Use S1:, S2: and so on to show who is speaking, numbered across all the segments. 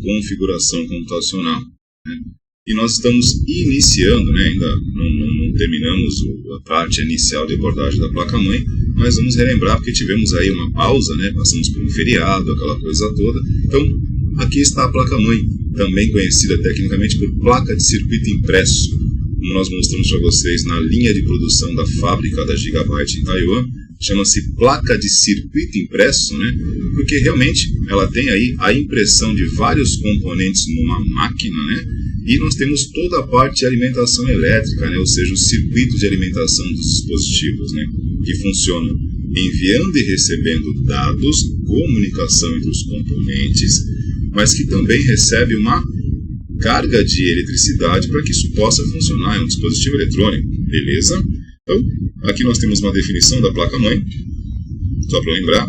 S1: configuração computacional, né? E nós estamos iniciando, né, ainda não terminamos a parte inicial de abordagem da placa-mãe, mas vamos relembrar porque tivemos aí uma pausa, né, passamos por um feriado, aquela coisa toda. Então, aqui está a placa-mãe, também conhecida tecnicamente por placa de circuito impresso, como nós mostramos para vocês na linha de produção da fábrica da Gigabyte em Taiwan. Chama-se placa de circuito impresso, né? Porque realmente ela tem aí a impressão de vários componentes numa máquina, né? E nós temos toda a parte de alimentação elétrica, né? Ou seja, os circuitos de alimentação dos dispositivos, né? Que funcionam enviando e recebendo dados, comunicação entre os componentes, mas que também recebe uma carga de eletricidade para que isso possa funcionar. É um dispositivo eletrônico, beleza? Então, aqui nós temos uma definição da placa-mãe, só para lembrar.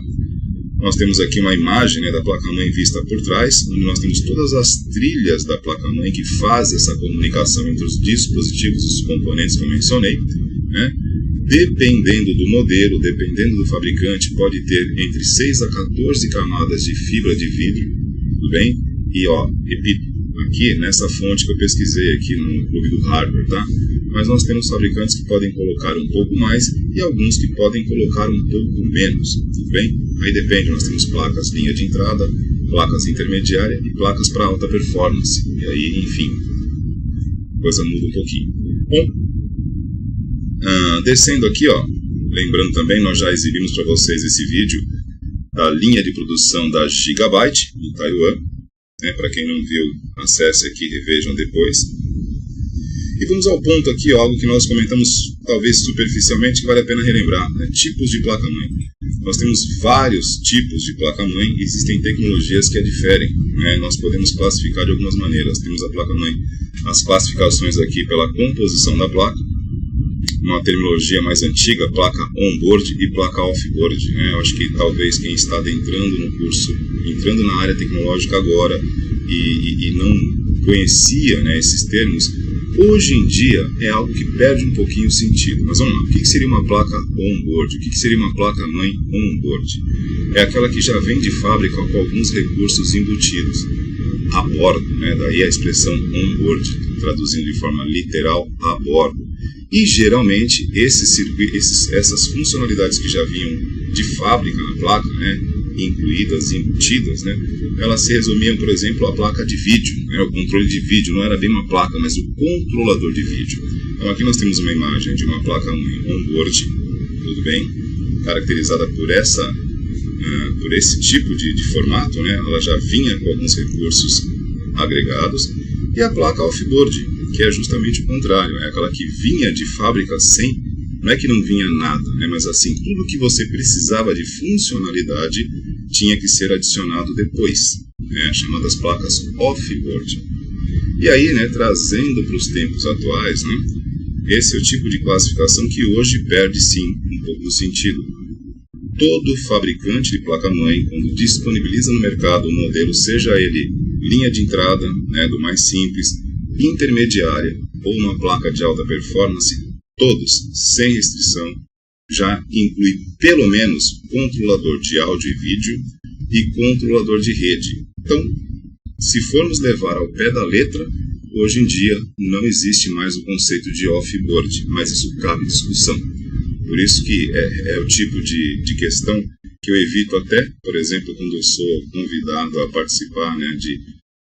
S1: Nós temos aqui uma imagem, né, da placa-mãe vista por trás, onde nós temos todas as trilhas da placa-mãe que fazem essa comunicação entre os dispositivos e os componentes que eu mencionei, né? Dependendo do modelo, dependendo do fabricante, pode ter entre 6 a 14 camadas de fibra de vidro, tudo bem? E, ó, repito, aqui nessa fonte que eu pesquisei aqui no Clube do Hardware, tá? Mas nós temos fabricantes que podem colocar um pouco mais e alguns que podem colocar um pouco menos, tudo bem? Aí depende, nós temos placas linha de entrada, placas intermediária e placas para alta performance. E aí, enfim, a coisa muda um pouquinho. Bom, descendo aqui, ó, lembrando também, nós já exibimos para vocês esse vídeo da linha de produção da Gigabyte em Taiwan. Né, para quem não viu, acesse aqui e revejam depois. E vamos ao ponto aqui, ó, algo que nós comentamos talvez superficialmente, que vale a pena relembrar, né? Tipos de placa-mãe. Nós temos vários tipos de placa-mãe, existem tecnologias que a diferem, né? Nós podemos classificar de algumas maneiras. Temos a placa-mãe, as classificações aqui pela composição da placa, uma terminologia mais antiga, placa on-board e placa off-board, né? Eu acho que talvez quem está adentrando no curso, entrando na área tecnológica agora e não conhecia, né, esses termos, hoje em dia é algo que perde um pouquinho o sentido. Mas vamos lá, o que seria uma placa on-board? O que seria uma placa-mãe on-board? É aquela que já vem de fábrica com alguns recursos embutidos a bordo, né? Daí a expressão on-board, traduzindo de forma literal, a bordo. E geralmente essas funcionalidades que já vinham de fábrica na placa, né, incluídas, embutidas, né, elas se resumiam, por exemplo, a placa de vídeo, né, o controle de vídeo, não era bem uma placa, mas o controlador de vídeo. Então aqui nós temos uma imagem de uma placa on-board, tudo bem, caracterizada por esse tipo de formato, né, ela já vinha com alguns recursos agregados, e a placa off-board, que é justamente o contrário, é aquela que vinha de fábrica sem, não é que não vinha nada, né, mas assim, tudo que você precisava de funcionalidade tinha que ser adicionado depois, né, chamadas placas off-board. E aí, né, trazendo para os tempos atuais, né, esse é o tipo de classificação que hoje perde sim um pouco do sentido. Todo fabricante de placa-mãe, quando disponibiliza no mercado um modelo, seja ele linha de entrada, né, do mais simples, intermediária ou uma placa de alta performance, todos, sem restrição, já inclui pelo menos controlador de áudio e vídeo e controlador de rede. Então, se formos levar ao pé da letra, hoje em dia não existe mais o conceito de off-board, mas isso cabe discussão. Por isso que é o tipo de questão que eu evito até, por exemplo, quando eu sou convidado a participar, né, de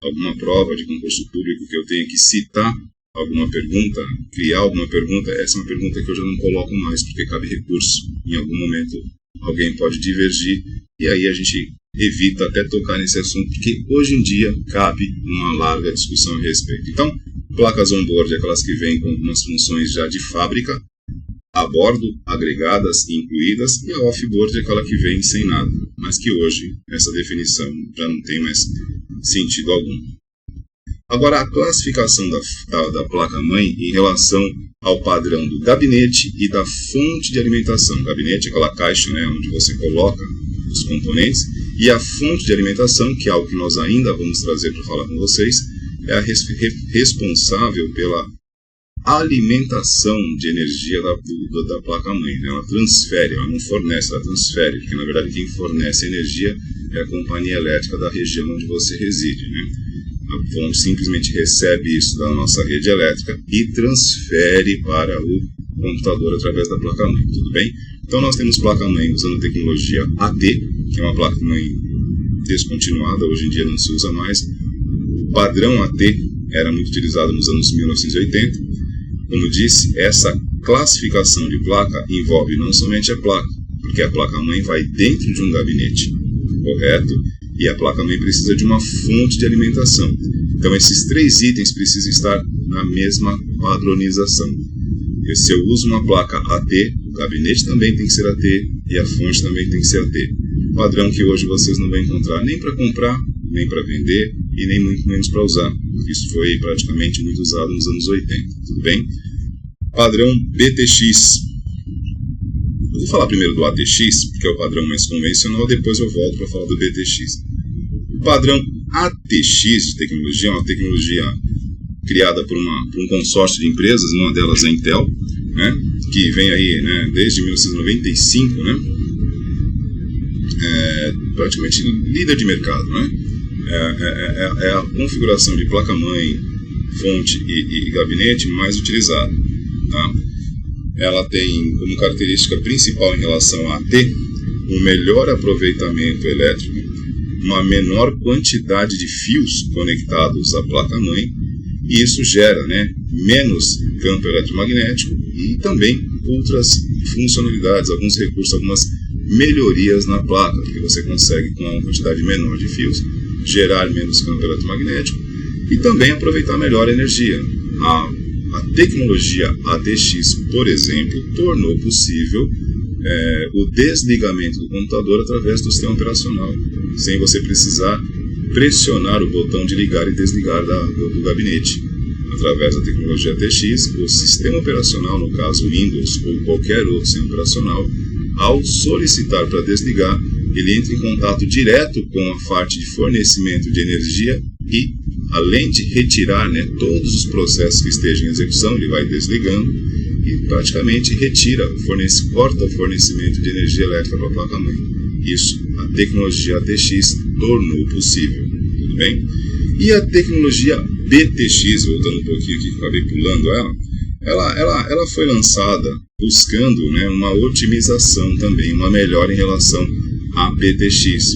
S1: alguma prova de concurso público que eu tenha que citar alguma pergunta, criar alguma pergunta, essa é uma pergunta que eu já não coloco mais, porque cabe recurso. Em algum momento alguém pode divergir, e aí a gente evita até tocar nesse assunto, porque hoje em dia cabe uma larga discussão a respeito. Então, placas on-board, aquelas que vêm com algumas funções já de fábrica, a bordo, agregadas e incluídas, e a off-board é aquela que vem sem nada, mas que hoje essa definição já não tem mais sentido algum. Agora, a classificação da placa-mãe em relação ao padrão do gabinete e da fonte de alimentação. O gabinete é aquela caixa, né, onde você coloca os componentes, e a fonte de alimentação, que é algo que nós ainda vamos trazer para falar com vocês, é a responsável pela alimentação de energia da placa-mãe, né? Ela transfere, ela não fornece, ela transfere, porque na verdade quem fornece energia é a companhia elétrica da região onde você reside, né? A fonte simplesmente recebe isso da nossa rede elétrica e transfere para o computador através da placa-mãe, tudo bem? Então nós temos placa-mãe usando tecnologia AT, que é uma placa-mãe descontinuada, hoje em dia não se usa mais. O padrão AT era muito utilizado nos anos 1980. Como disse, essa classificação de placa envolve não somente a placa, porque a placa-mãe vai dentro de um gabinete, correto? E a placa-mãe precisa de uma fonte de alimentação. Então esses 3 itens precisam estar na mesma padronização. E se eu uso uma placa AT, o gabinete também tem que ser AT e a fonte também tem que ser AT. Padrão que hoje vocês não vão encontrar nem para comprar, nem para vender e nem muito menos para usar. Isso foi praticamente muito usado nos anos 80, tudo bem? Padrão BTX. Eu vou falar primeiro do ATX, porque é o padrão mais convencional, depois eu volto para falar do BTX. O padrão ATX de tecnologia é uma tecnologia criada por um consórcio de empresas, uma delas é a Intel, né, que vem aí, né, desde 1995, né, praticamente líder de mercado, né, é a configuração de placa-mãe, fonte e gabinete mais utilizada. Tá? Ela tem como característica principal em relação à AT um melhor aproveitamento elétrico, uma menor quantidade de fios conectados à placa-mãe, e isso gera, né, menos campo eletromagnético e também outras funcionalidades, alguns recursos, algumas melhorias na placa, porque você consegue, com uma quantidade menor de fios, gerar menos campo eletromagnético e também aproveitar melhor a energia. A tecnologia ATX, por exemplo, tornou possível o desligamento do computador através do sistema operacional, sem você precisar pressionar o botão de ligar e desligar do gabinete. Através da tecnologia ATX, o sistema operacional, no caso Windows ou qualquer outro sistema operacional, ao solicitar para desligar, ele entra em contato direto com a parte de fornecimento de energia e, além de retirar, né, todos os processos que estejam em execução, ele vai desligando e praticamente retira, corta o fornecimento de energia elétrica para a placa-mãe. Isso a tecnologia ATX tornou possível, tudo bem? E a tecnologia BTX, voltando um pouquinho aqui, que acabei pulando ela foi lançada buscando, né, uma otimização também, uma melhora em relação a BTX,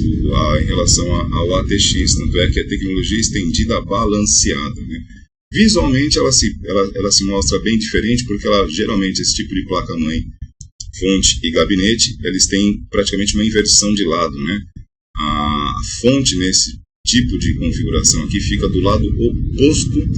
S1: em relação ao ATX, tanto é que a tecnologia estendida balanceada, né? Visualmente ela se mostra bem diferente, porque geralmente esse tipo de placa-mãe, fonte e gabinete, eles têm praticamente uma inversão de lado, né? A fonte nesse tipo de configuração aqui fica do lado oposto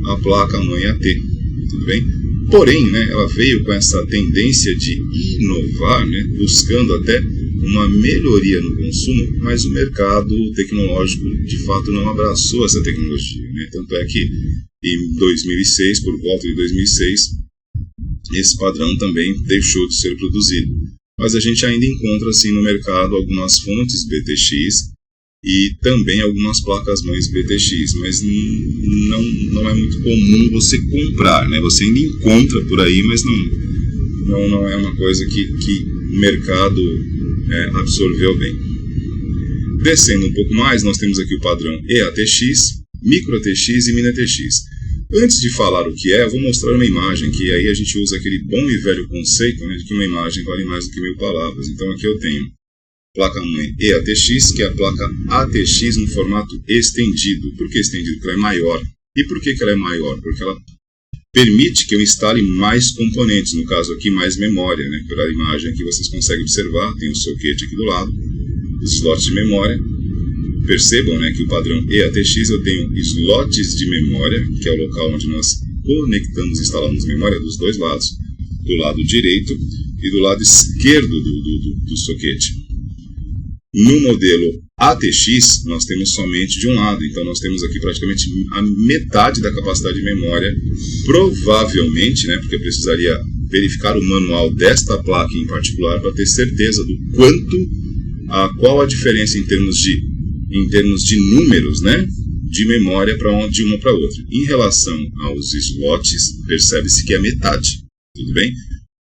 S1: à placa-mãe AT, tudo bem? Porém, né, ela veio com essa tendência de inovar, né, buscando até uma melhoria no consumo, mas o mercado tecnológico de fato não abraçou essa tecnologia, né? Tanto é que em 2006, por volta de 2006, esse padrão também deixou de ser produzido. Mas a gente ainda encontra assim no mercado algumas fontes BTX e também algumas placas-mães BTX, mas não é muito comum você comprar, né? Você ainda encontra por aí, mas não é uma coisa que o mercado absorveu bem. Descendo um pouco mais, nós temos aqui o padrão EATX, MicroATX e MiniATX. Antes de falar o que é, eu vou mostrar uma imagem, que aí a gente usa aquele bom e velho conceito, né, de que uma imagem vale mais do que 1000 palavras. Então aqui eu tenho placa-mãe EATX, que é a placa ATX no formato estendido. Por que estendido? Porque ela é maior. E por que ela é maior? Porque ela permite que eu instale mais componentes, no caso aqui mais memória, né? Pela imagem aqui vocês conseguem observar, tem o soquete aqui do lado, os slots de memória. Percebam, né, que o padrão EATX eu tenho slots de memória, que é o local onde nós conectamos e instalamos memória dos dois lados, do lado direito e do lado esquerdo do soquete. No modelo ATX, nós temos somente de um lado, então nós temos aqui praticamente a metade da capacidade de memória, provavelmente, né, porque eu precisaria verificar o manual desta placa em particular para ter certeza do qual a diferença em termos de números, né, de memória de uma para outra. Em relação aos slots, percebe-se que é metade, tudo bem?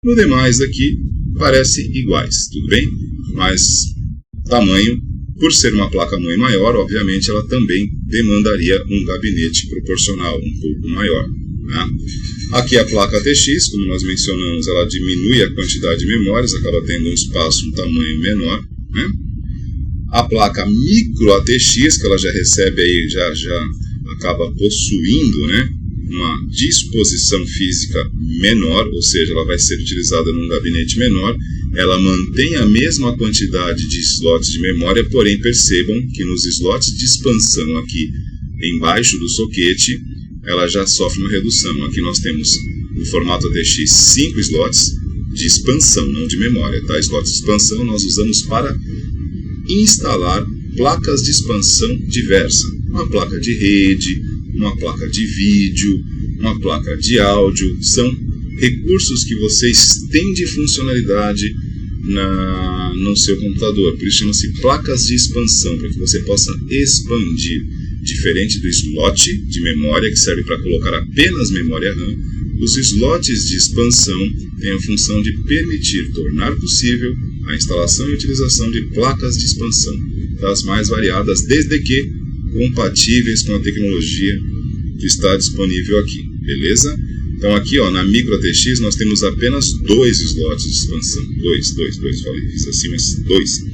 S1: No demais aqui, parece iguais, tudo bem? Mas tamanho Por ser uma placa-mãe maior, obviamente, ela também demandaria um gabinete proporcional, um pouco maior. Né? Aqui a placa ATX, como nós mencionamos, ela diminui a quantidade de memórias, acaba tendo um espaço, um tamanho menor. Né? A placa micro ATX, que ela já recebe aí, já acaba possuindo, né, uma disposição física menor, ou seja, ela vai ser utilizada num gabinete menor. Ela mantém a mesma quantidade de slots de memória, porém percebam que nos slots de expansão aqui embaixo do soquete, ela já sofre uma redução. Aqui nós temos no formato ATX 5 slots de expansão, não de memória. Tá? Slots de expansão nós usamos para instalar placas de expansão diversa. Uma placa de rede, uma placa de vídeo, uma placa de áudio. São recursos que você estende funcionalidade no seu computador. Por isso chama-se placas de expansão, para que você possa expandir. Diferente do slot de memória, que serve para colocar apenas memória RAM, os slots de expansão têm a função de permitir tornar possível a instalação e utilização de placas de expansão, das mais variadas, desde que compatíveis com a tecnologia que está disponível aqui. Beleza? Então aqui, ó, na micro ATX nós temos apenas 2 slots de expansão. 2, falei, fiz assim, mas 2.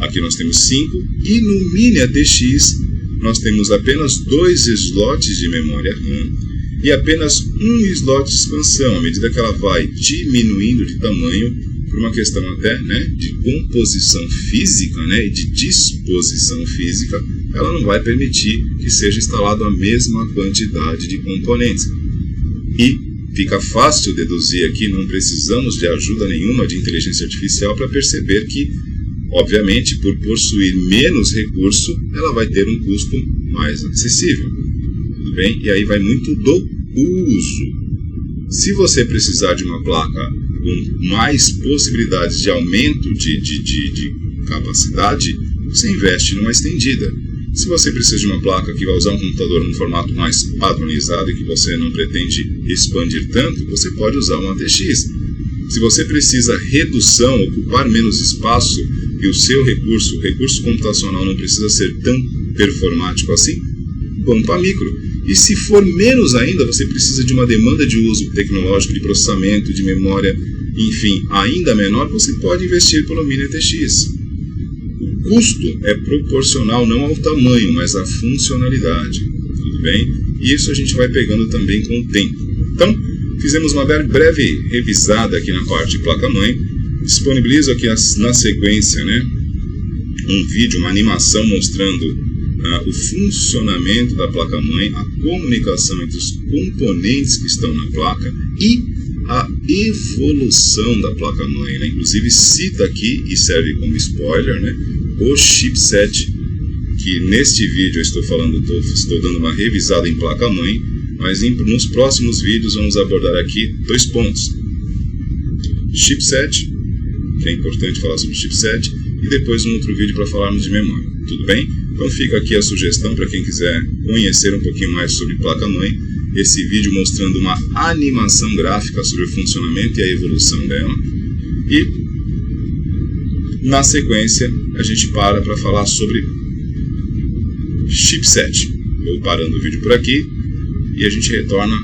S1: Aqui nós temos 5. E no mini ATX nós temos apenas 2 slots de memória RAM e apenas um slot de expansão. À medida que ela vai diminuindo de tamanho, por uma questão até, né, de composição física, né, e de disposição física, ela não vai permitir que seja instalado a mesma quantidade de componentes. E fica fácil deduzir aqui, não precisamos de ajuda nenhuma de inteligência artificial para perceber que, obviamente, por possuir menos recurso, ela vai ter um custo mais acessível. Tudo bem? E aí vai muito do uso. Se você precisar de uma placa com mais possibilidades de aumento de capacidade, você investe numa estendida. Se você precisa de uma placa que vai usar um computador num formato mais padronizado e que você não pretende expandir tanto, você pode usar uma ATX. Se você precisa redução, ocupar menos espaço e o seu recurso computacional não precisa ser tão performático assim, vamos para micro. E se for menos ainda, você precisa de uma demanda de uso tecnológico, de processamento, de memória, enfim, ainda menor, você pode investir pelo mini ATX. O custo é proporcional não ao tamanho, mas à funcionalidade. Tudo bem? E isso a gente vai pegando também com o tempo. Então, fizemos uma breve revisada aqui na parte de placa-mãe. Disponibilizo aqui na sequência, né, um vídeo, uma animação mostrando o funcionamento da placa-mãe, a comunicação entre os componentes que estão na placa e a evolução da placa-mãe. Né? Inclusive cita aqui, e serve como spoiler, né, o chipset, que neste vídeo eu estou dando uma revisada em placa-mãe, mas nos próximos vídeos vamos abordar aqui 2 pontos. Chipset, que é importante falar sobre chipset, e depois um outro vídeo para falarmos de memória. Tudo bem? Então fica aqui a sugestão para quem quiser conhecer um pouquinho mais sobre placa-mãe, esse vídeo mostrando uma animação gráfica sobre o funcionamento e a evolução dela. E na sequência a gente para falar sobre chipset. Vou parando o vídeo por aqui e a gente retorna